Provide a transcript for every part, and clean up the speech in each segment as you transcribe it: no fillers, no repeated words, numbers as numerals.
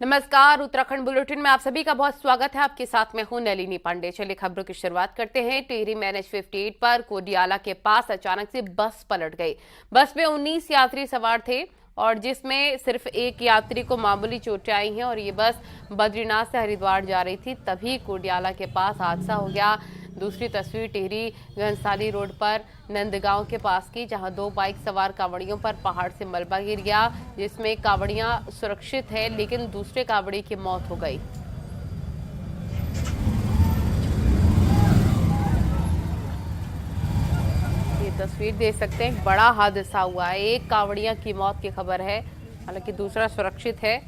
नमस्कार, उत्तराखंड बुलेटिन में आप सभी का बहुत स्वागत है। आपके साथ मैं हूं नलिनी पांडे। चलिए खबरों की शुरुआत करते हैं। टिहरी में NH-58 पर कोडियाला के पास अचानक से बस पलट गई। बस में 19 यात्री सवार थे और जिसमें सिर्फ एक यात्री को मामूली चोटें आई हैं और ये बस बद्रीनाथ से हरिद्वार जा रही थी, तभी कोडियाला के पास हादसा हो गया। दूसरी तस्वीर टिहरी घनसाली रोड पर नंदगांव के पास की, जहां दो बाइक सवार कांवड़ियों पर पहाड़ से मलबा गिर गया, जिसमें कांवड़ियां सुरक्षित है लेकिन दूसरे कांवड़ी की मौत हो गई। ये तस्वीर देख सकते हैं, बड़ा हादसा हुआ है। एक कांवड़िया की मौत की खबर है, हालांकि दूसरा सुरक्षित है।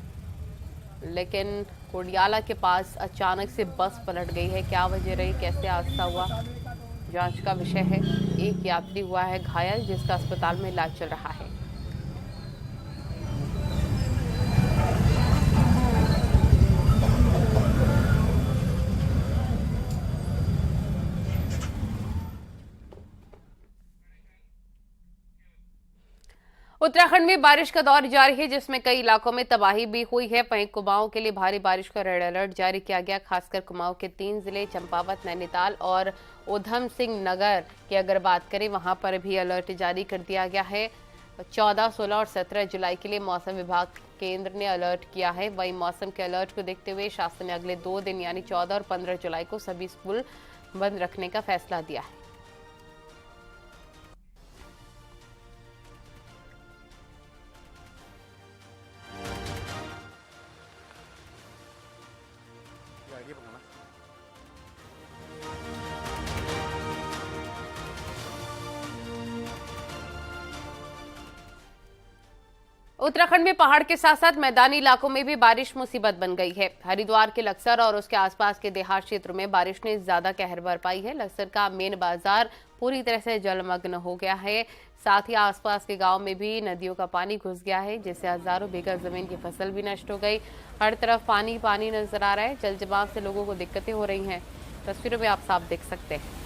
लेकिन कोडियाला के पास अचानक से बस पलट गई है। क्या वजह रही, कैसे हादसा हुआ, जांच का विषय है। एक यात्री हुआ है घायल, जिसका अस्पताल में इलाज चल रहा है। उत्तराखंड में बारिश का दौर जारी है, जिसमें कई इलाकों में तबाही भी हुई है। वहीं कुमाऊं के लिए भारी बारिश का रेड अलर्ट जारी किया गया। खासकर कुमाऊं के 3 जिले चंपावत, नैनीताल और उधम सिंह नगर की अगर बात करें, वहां पर भी अलर्ट जारी कर दिया गया है। 14, 16 और 17 जुलाई के लिए मौसम विभाग केंद्र ने अलर्ट किया है। वहीं मौसम के अलर्ट को देखते हुए शासन ने अगले 2 दिन यानी 14 और 15 जुलाई को सभी स्कूल बंद रखने का फैसला दिया है। उत्तराखंड में पहाड़ के साथ साथ मैदानी इलाकों में भी बारिश मुसीबत बन गई है। हरिद्वार के लक्सर और उसके आसपास के देहात क्षेत्रों में बारिश ने ज्यादा कहर बरपाई है। लक्सर का मेन बाजार पूरी तरह से जलमग्न हो गया है। साथ ही आसपास के गांव में भी नदियों का पानी घुस गया है, जिससे हजारों बीघा जमीन की फसल भी नष्ट हो गई। हर तरफ पानी पानी नजर आ रहा है। जल जमाव से लोगों को दिक्कतें हो रही हैं। तस्वीरों में आप साफ देख सकते हैं।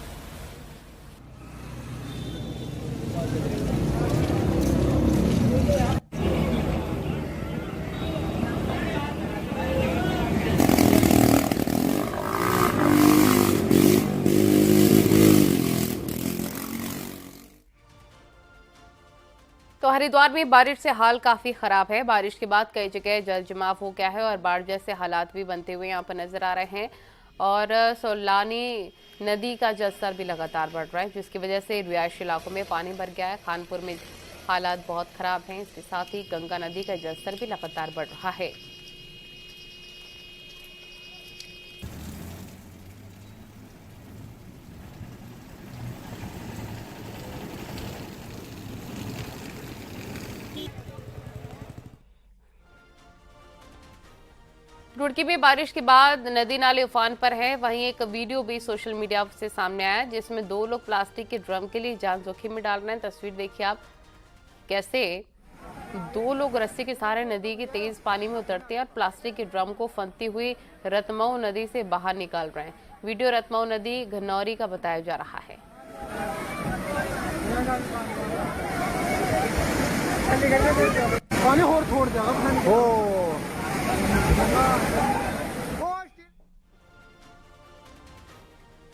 तो हरिद्वार में बारिश से हाल काफी खराब है। बारिश के बाद कई जगह जल जमाव हो गया है और बाढ़ जैसे हालात भी बनते हुए यहाँ पर नजर आ रहे हैं। और सोलानी नदी का जलस्तर भी लगातार बढ़ रहा है, जिसकी वजह से रिहायशी इलाकों में पानी भर गया है। खानपुर में हालात बहुत खराब हैं। इसके साथ ही गंगा नदी का जलस्तर भी लगातार बढ़ रहा है। रुड़की में बारिश के बाद नदी नाले उफान पर है। वहीं एक वीडियो भी सोशल मीडिया से सामने आया, जिसमें 2 लोग प्लास्टिक के ड्रम के लिए जान जोखिम में डाल रहे हैं। तस्वीर देखिए आप, कैसे 2 लोग रस्सी के सहारे नदी के तेज पानी में उतरते हैं और प्लास्टिक के ड्रम को फंसती हुई रतमऊ नदी से बाहर निकाल रहे हैं। वीडियो रतमऊ नदी घनौरी का बताया जा रहा है।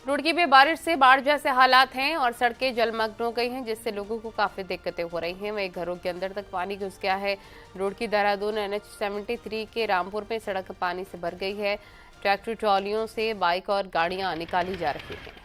रुड़की में बारिश से बाढ़ जैसे हालात हैं और सड़कें जलमग्न हो गई हैं, जिससे लोगों को काफी दिक्कतें हो रही हैं। वहीं घरों के अंदर तक पानी घुस गया है। रुड़की देहरादून NH-73 के रामपुर में सड़क पानी से भर गई है। ट्रैक्टर ट्रॉलियों से बाइक और गाड़ियां निकाली जा रही हैं।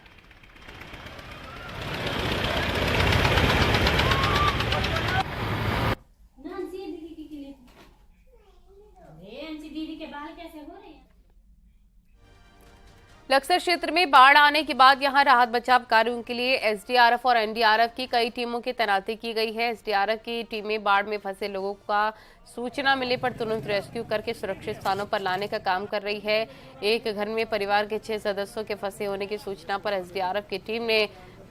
लक्सर क्षेत्र में बाढ़ आने के बाद यहां राहत बचाव कार्यों के लिए SDRF और NDRF की कई टीमों की तैनाती की गई है। SDRF की टीमें बाढ़ में फंसे लोगों का सूचना मिले पर तुरंत रेस्क्यू करके सुरक्षित स्थानों पर लाने का काम कर रही है। एक घर में परिवार के 6 सदस्यों के फंसे होने की सूचना पर SDRF की टीम ने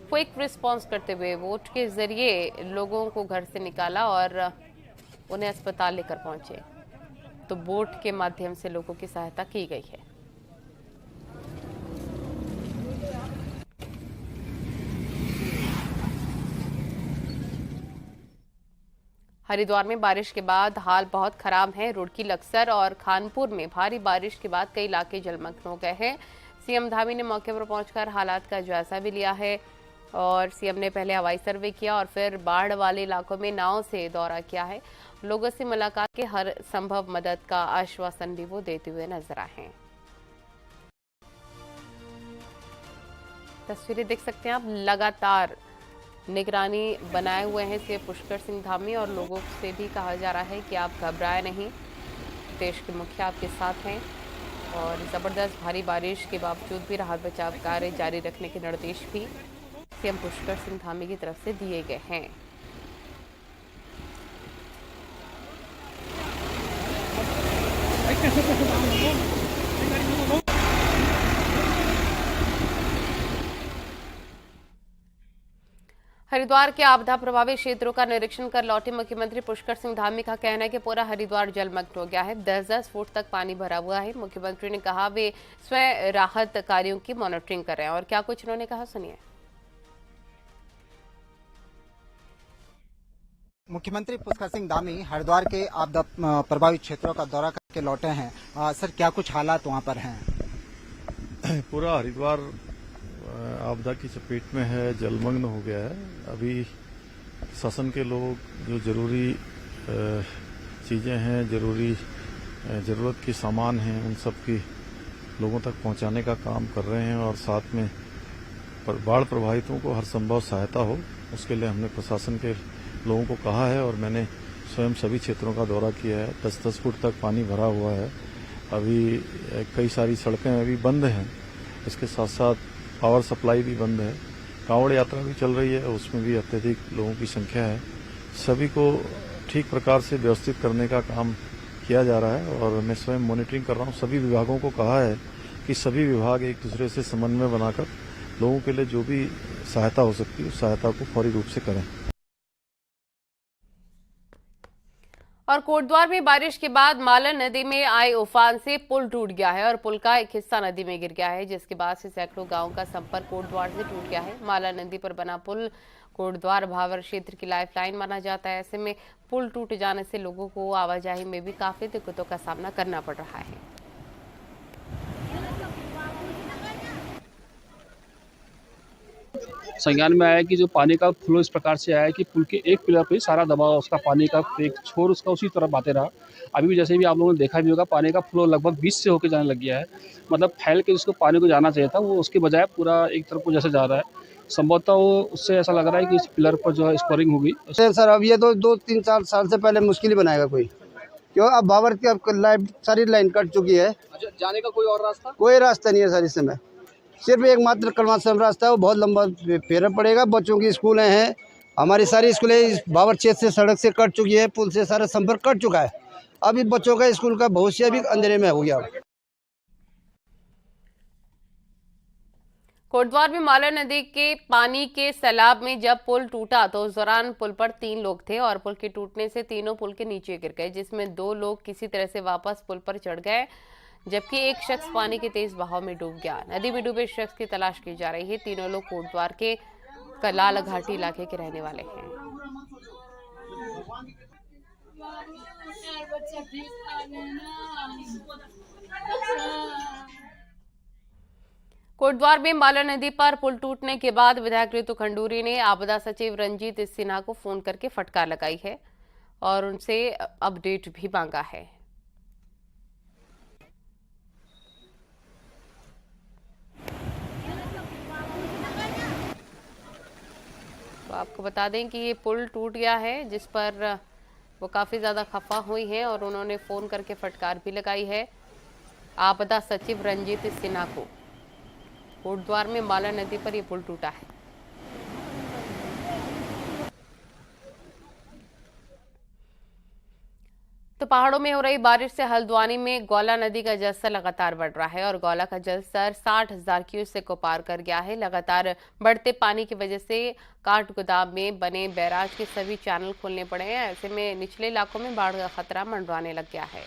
क्विक रिस्पॉन्स करते हुए बोट के जरिए लोगों को घर से निकाला और उन्हें अस्पताल लेकर पहुंचे। तो बोट के माध्यम से लोगों की सहायता की गई है। हरिद्वार में बारिश के बाद हाल बहुत खराब है। रुड़की, लक्सर और खानपुर में भारी बारिश के बाद कई इलाके जलमग्न हो गए हैं। सीएम धामी ने मौके पर पहुंचकर हालात का जायजा भी लिया है और सीएम ने पहले हवाई सर्वे किया और फिर बाढ़ वाले इलाकों में नाव से दौरा किया है। लोगों से मुलाकात के हर संभव मदद का आश्वासन भी वो देते हुए नजर आए हैं। तस्वीरें देख सकते हैं आप, लगातार निगरानी बनाए हुए हैं सीएम पुष्कर सिंह धामी और लोगों से भी कहा जा रहा है कि आप घबराए नहीं, देश के मुखिया आपके साथ हैं और जबरदस्त भारी बारिश के बावजूद भी राहत बचाव कार्य जारी रखने के निर्देश भी सीएम पुष्कर सिंह धामी की तरफ से दिए गए हैं। हरिद्वार के आपदा प्रभावित क्षेत्रों का निरीक्षण कर लौटे मुख्यमंत्री पुष्कर सिंह धामी का कहना है कि पूरा हरिद्वार जलमग्न हो गया है। 10-10 फुट तक पानी भरा हुआ है। मुख्यमंत्री ने कहा वे स्वयं राहत कार्यों की मॉनिटरिंग कर रहे हैं और क्या कुछ उन्होंने कहा, सुनिए। मुख्यमंत्री पुष्कर सिंह धामी हरिद्वार के आपदा प्रभावित क्षेत्रों का दौरा करके लौटे हैं। सर, क्या कुछ हालात वहां पर हैं? पूरा हरिद्वार आपदा की चपेट में है, जलमग्न हो गया है। अभी शासन के लोग जो जरूरी चीजें हैं, जरूरत के सामान हैं, उन सब की लोगों तक पहुंचाने का काम कर रहे हैं और साथ में बाढ़ प्रभावितों को हर संभव सहायता हो, उसके लिए हमने प्रशासन के लोगों को कहा है और मैंने स्वयं सभी क्षेत्रों का दौरा किया है। 10-10 फुट तक पानी भरा हुआ है। अभी कई सारी सड़कें अभी बंद हैं, इसके साथ साथ पावर सप्लाई भी बंद है। कांवड़ यात्रा भी चल रही है, उसमें भी अत्यधिक लोगों की संख्या है। सभी को ठीक प्रकार से व्यवस्थित करने का काम किया जा रहा है और मैं स्वयं मॉनिटरिंग कर रहा हूँ। सभी विभागों को कहा है कि सभी विभाग एक दूसरे से समन्वय बनाकर लोगों के लिए जो भी सहायता हो सकती है उस सहायता को फौरी रूप से करें। और कोटद्वार में बारिश के बाद मालन नदी में आए उफान से पुल टूट गया है और पुल का एक हिस्सा नदी में गिर गया है, जिसके बाद से सैकड़ों गांवों का संपर्क कोटद्वार से टूट गया है। मालन नदी पर बना पुल कोटद्वार भावर क्षेत्र की लाइफलाइन माना जाता है। ऐसे में पुल टूट जाने से लोगों को आवाजाही में भी काफी दिक्कतों का सामना करना पड़ रहा है। संज्ञान में आया कि जो पानी का फ्लो इस प्रकार से आया कि पुल के एक पिलर पे सारा दबाव उसका पानी का एक छोर उसका उसी तरफ आते रहा। अभी भी जैसे भी आप लोगों ने देखा भी होगा, पानी का फ्लो लगभग 20 से होकर जाने लग गया है। मतलब फैल के जिसको पानी को जाना चाहिए था वो उसके बजाय पूरा एक तरफ को जैसे जा रहा है। संभवतः वो उससे ऐसा लग रहा है कि इस पिलर पर जो है स्कोरिंग होगी। सर अब ये तो 2-3-4 साल से पहले मुश्किल ही बनाएगा कोई, क्यों अब बाबर की लाइफ सारी लाइन कट चुकी है। जाने का कोई और रास्ता? कोई रास्ता नहीं है सर, इस समय सिर्फ एकमात्र कलमाश्रम रास्ता है, वो बहुत लंबा फेरना पड़ेगा। बच्चों की स्कूलें हैं, हमारी सारी स्कूलें इस बाबर क्षेत्र से सड़क से कट चुकी है, पुल से सारा संपर्क कट चुका है। अभी बच्चों का स्कूल का भविष्य भी अंधेरे में हो गया। कोटद्वार में मालन नदी के पानी के सैलाब में जब पुल टूटा तो उस दौरान पुल पर 3 लोग थे और पुल के टूटने से तीनों पुल के नीचे गिर गए, जिसमें 2 लोग किसी तरह से वापस पुल पर चढ़ गए, जबकि एक शख्स पानी के तेज बहाव में डूब गया। नदी में डूबे शख्स की तलाश की जा रही है। तीनों लोग कोटद्वार के कलाल घाटी इलाके के रहने वाले हैं। कोटद्वार में मालन नदी पर पुल टूटने के बाद विधायक ऋतु खंडूरी ने आपदा सचिव रंजीत सिन्हा को फोन करके फटकार लगाई है और उनसे अपडेट भी मांगा है। तो आपको बता दें कि ये पुल टूट गया है, जिस पर वो काफ़ी ज़्यादा खफा हुई हैं और उन्होंने फ़ोन करके फटकार भी लगाई है आपदा सचिव रंजीत सिन्हा को। कोटद्वार में मालन नदी पर ये पुल टूटा है। तो पहाड़ों में हो रही बारिश से हल्द्वानी में गौला नदी का जलस्तर लगातार बढ़ रहा है और गौला का जलस्तर 60,000 क्यूसेक को पार कर गया है। लगातार बढ़ते पानी की वजह से काठगोदाम में बने बैराज के सभी चैनल खोलने पड़े हैं। ऐसे में निचले इलाकों में बाढ़ का खतरा मंडराने लग गया है।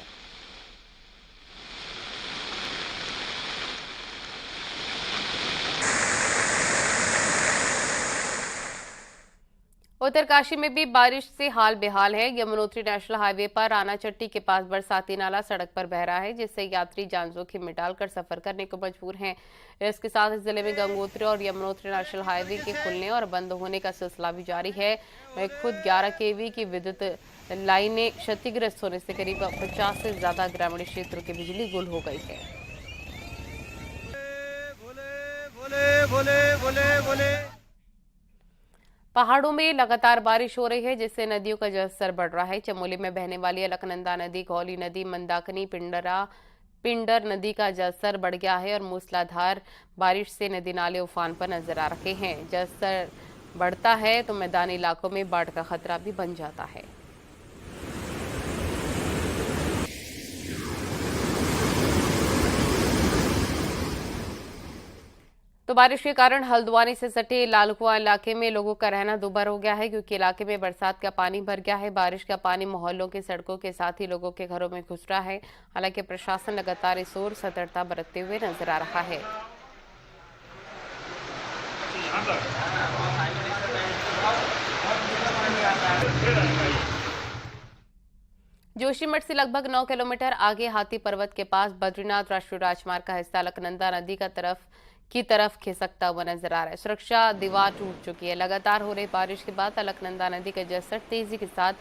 उत्तरकाशी में भी बारिश से हाल बेहाल है। यमुनोत्री नेशनल हाईवे पर रानाचट्टी के पास बरसाती नाला सड़क पर बह रहा है, जिससे यात्री जान जोखिम में डालकर सफर करने को मजबूर हैं। इसके साथ इस जिले में गंगोत्री और यमुनोत्री नेशनल हाईवे के खुलने और बंद होने का सिलसिला भी जारी है। वहीं खुद 11 kV की विद्युत लाइनें क्षतिग्रस्त होने से करीब 50 से ज्यादा ग्रामीण क्षेत्रों की बिजली गुल हो गई है। पहाड़ों में लगातार बारिश हो रही है, जिससे नदियों का जलस्तर बढ़ रहा है। चमोली में बहने वाली अलकनंदा नदी, घौली नदी, मंदाकिनी, पिंडर नदी का जलस्तर बढ़ गया है और मूसलाधार बारिश से नदी नाले उफान पर नजर आ रहे हैं। जलस्तर बढ़ता है तो मैदानी इलाकों में बाढ़ का खतरा भी बन जाता है। तो बारिश के कारण हल्द्वानी से सटे लालकुआं इलाके में लोगों का रहना दुभर हो गया है, क्योंकि इलाके में बरसात का पानी भर गया है। बारिश का पानी मोहल्लों की सड़कों के साथ ही लोगों के घरों में घुस रहा है। हालांकि प्रशासन लगातार इस ओर सतर्कता बरतते हुए नजर आ रहा है। जोशीमठ से लगभग 9 किलोमीटर आगे हाथी पर्वत के पास बद्रीनाथ राष्ट्रीय राजमार्ग का हिस्सा अलकनंदा नदी की तरफ खिसकता हुआ नजर आ रहा है। सुरक्षा दीवार टूट चुकी है। लगातार हो रही बारिश के बाद अलकनंदा नदी का जलस्तर तेजी के साथ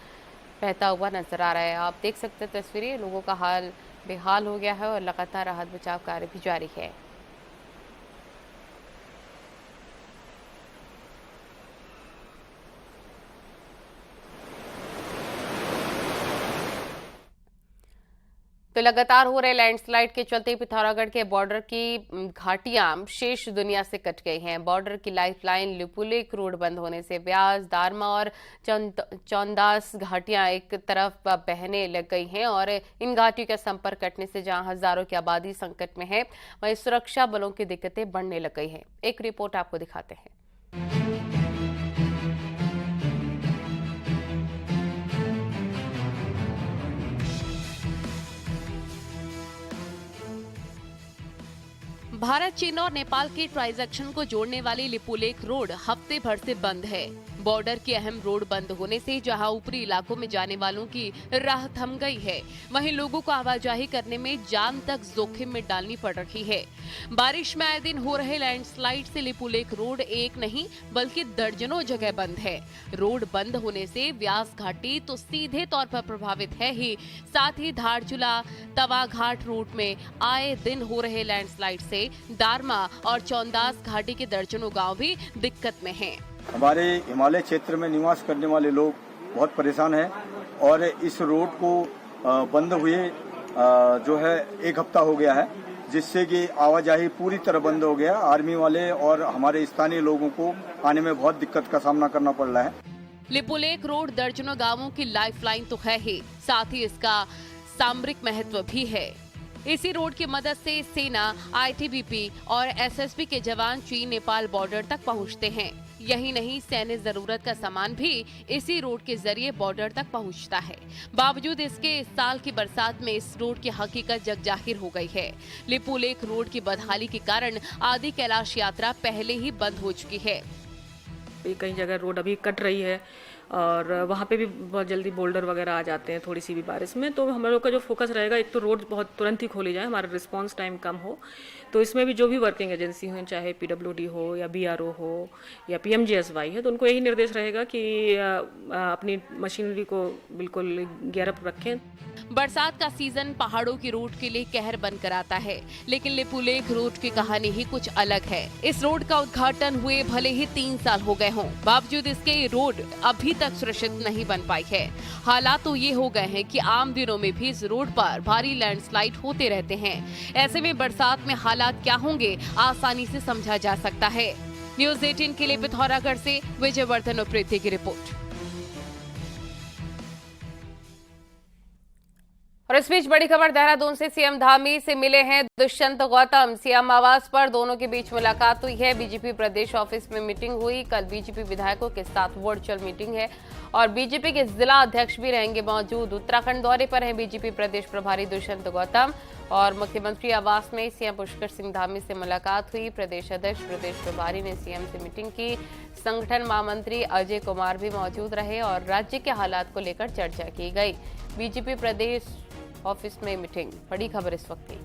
बहता हुआ नजर आ रहा है। आप देख सकते हैं तस्वीरें, लोगों का हाल बेहाल हो गया है और लगातार राहत बचाव कार्य भी जारी है। तो लगातार हो रहे लैंडस्लाइड के चलते पिथौरागढ़ के बॉर्डर की घाटियां शेष दुनिया से कट गई हैं। बॉर्डर की लाइफलाइन लिपुलेख रोड बंद होने से व्यास, दारमा और चौंदास घाटियां एक तरफ बहने लग गई हैं और इन घाटियों का संपर्क कटने से जहां हजारों की आबादी संकट में है, वहीं सुरक्षा बलों की दिक्कतें बढ़ने लग गई हैं। एक रिपोर्ट आपको दिखाते हैं। भारत, चीन और नेपाल के ट्रांजैक्शन को जोड़ने वाली लिपुलेख रोड हफ्ते भर से बंद है। बॉर्डर के अहम रोड बंद होने से जहां ऊपरी इलाकों में जाने वालों की राह थम गई है, वहीं लोगों को आवाजाही करने में जान तक जोखिम में डालनी पड़ रही है। बारिश में आए दिन हो रहे लैंडस्लाइड से लिपुलेख रोड एक नहीं बल्कि दर्जनों जगह बंद है। रोड बंद होने से व्यास घाटी तो सीधे तौर पर प्रभावित है ही, साथ ही धारचूला तवा घाट रूट में आए दिन हो रहे लैंडस्लाइड से दारमा और चौंदास घाटी के दर्जनों गांव भी दिक्कत में हैं। हमारे हिमालय क्षेत्र में निवास करने वाले लोग बहुत परेशान हैं और इस रोड को बंद हुए जो है 1 हफ्ता हो गया है, जिससे कि आवाजाही पूरी तरह बंद हो गया। आर्मी वाले और हमारे स्थानीय लोगों को आने में बहुत दिक्कत का सामना करना पड़ रहा है। लिपुलेख रोड दर्जनों गांवों की लाइफलाइन तो है ही, साथ ही इसका सामरिक महत्व भी है। इसी रोड की मदद से सेना, ITBP और SSB के जवान चीन नेपाल बॉर्डर तक पहुंचते हैं। यही नहीं, सैन्य जरूरत का सामान भी इसी रोड के जरिए बॉर्डर तक पहुंचता है। बावजूद इसके इस साल की बरसात में इस रोड की हकीकत जगजाहिर हो गई है। लिपुलेख रोड की बदहाली के कारण आदि कैलाश यात्रा पहले ही बंद हो चुकी है। कई जगह रोड अभी कट रही है और वहाँ पे भी बहुत जल्दी बोल्डर वगैरह आ जाते हैं थोड़ी सी भी बारिश में। तो हम लोग का जो फोकस रहेगा, एक तो रोड बहुत तुरंत ही खोली जाए, हमारा रिस्पांस टाइम कम हो। तो इसमें भी जो भी वर्किंग एजेंसी हो, चाहे PWD हो या BRO हो या PMGSY है, तो उनको यही निर्देश रहेगा कि अपनी मशीनरी को बिल्कुल गियरअप रखें। बरसात का सीजन पहाड़ों की रोड के लिए कहर बनकर आता है, लेकिन लिपुलेख रोड की कहानी ही कुछ अलग है। इस रोड का उद्घाटन हुए भले ही 3 साल हो गए हों, बावजूद इसके रोड अभी तक सुरक्षित नहीं बन पाई है। हालात तो ये हो गए हैं कि आम दिनों में भी इस रोड पर भारी लैंडस्लाइड होते रहते हैं। ऐसे में बरसात में हालात क्या होंगे, आसानी से समझा जा सकता है। न्यूज़ 18 के लिए पिथौरागढ़ से विजयवर्धन उप्रेती की रिपोर्ट। और इस बीच बड़ी खबर देहरादून से, सीएम धामी से मिले हैं दुष्यंत गौतम। सीएम आवास पर दोनों के बीच मुलाकात हुई है। बीजेपी प्रदेश ऑफिस में मीटिंग हुई। कल बीजेपी विधायकों के साथ वर्चुअल मीटिंग है और बीजेपी के जिला अध्यक्ष भी रहेंगे मौजूद। उत्तराखंड दौरे पर हैं बीजेपी प्रदेश प्रभारी दुष्यंत गौतम। और मुख्यमंत्री आवास में सीएम पुष्कर सिंह धामी से मुलाकात हुई। प्रदेश अध्यक्ष प्रदेश प्रभारी ने सीएम से मीटिंग की। संगठन महामंत्री अजय कुमार भी मौजूद रहे और राज्य के हालात को लेकर चर्चा की गई। बीजेपी प्रदेश ऑफिस में मीटिंग। बड़ी खबर इस वक्त की।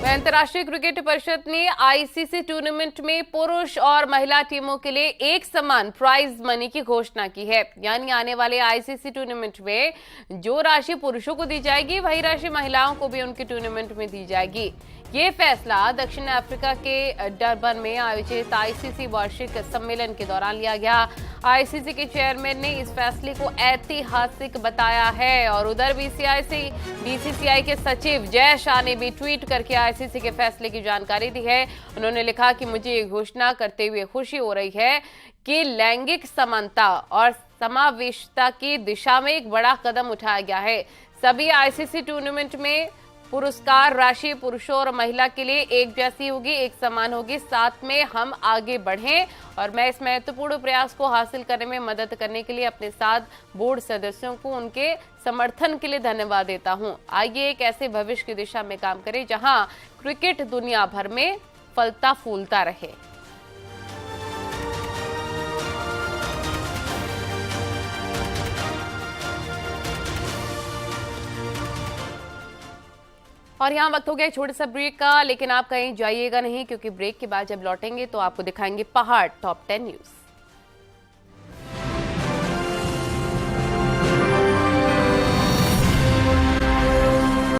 अंतर्राष्ट्रीय क्रिकेट परिषद ने आईसीसी टूर्नामेंट में पुरुष और महिला टीमों के लिए एक समान प्राइज मनी की घोषणा की है। यानी आने वाले आईसीसी टूर्नामेंट में जो राशि पुरुषों को दी जाएगी वही राशि महिलाओं को भी उनके टूर्नामेंट में दी जाएगी। ये फैसला दक्षिण अफ्रीका के डरबन में आयोजित आईसीसी वार्षिक सम्मेलन के दौरान लिया गया। आईसीसी के चेयरमैन ने इस फैसले को ऐतिहासिक बताया है और उधर बीसीसीआई के सचिव जय शाह ने भी ट्वीट करके आईसीसी के फैसले की जानकारी दी है। उन्होंने लिखा कि मुझे ये घोषणा करते हुए खुशी हो रही है कि लैंगिक समानता और समावेशिता की दिशा में एक बड़ा कदम उठाया गया है। सभी आईसीसी टूर्नामेंट में पुरस्कार राशि पुरुषों और महिला के लिए एक जैसी होगी, एक समान होगी। साथ में हम आगे बढ़ें और मैं इस महत्वपूर्ण प्रयास को हासिल करने में मदद करने के लिए अपने साथ बोर्ड सदस्यों को उनके समर्थन के लिए धन्यवाद देता हूं। आइए एक ऐसे भविष्य की दिशा में काम करें जहां क्रिकेट दुनिया भर में फलता फूलता रहे। और यहाँ वक्त हो गया छोटे सा ब्रेक का, लेकिन आप कहीं जाइएगा नहीं क्योंकि ब्रेक के बाद जब लौटेंगे तो आपको दिखाएंगे पहाड़ टॉप 10 न्यूज।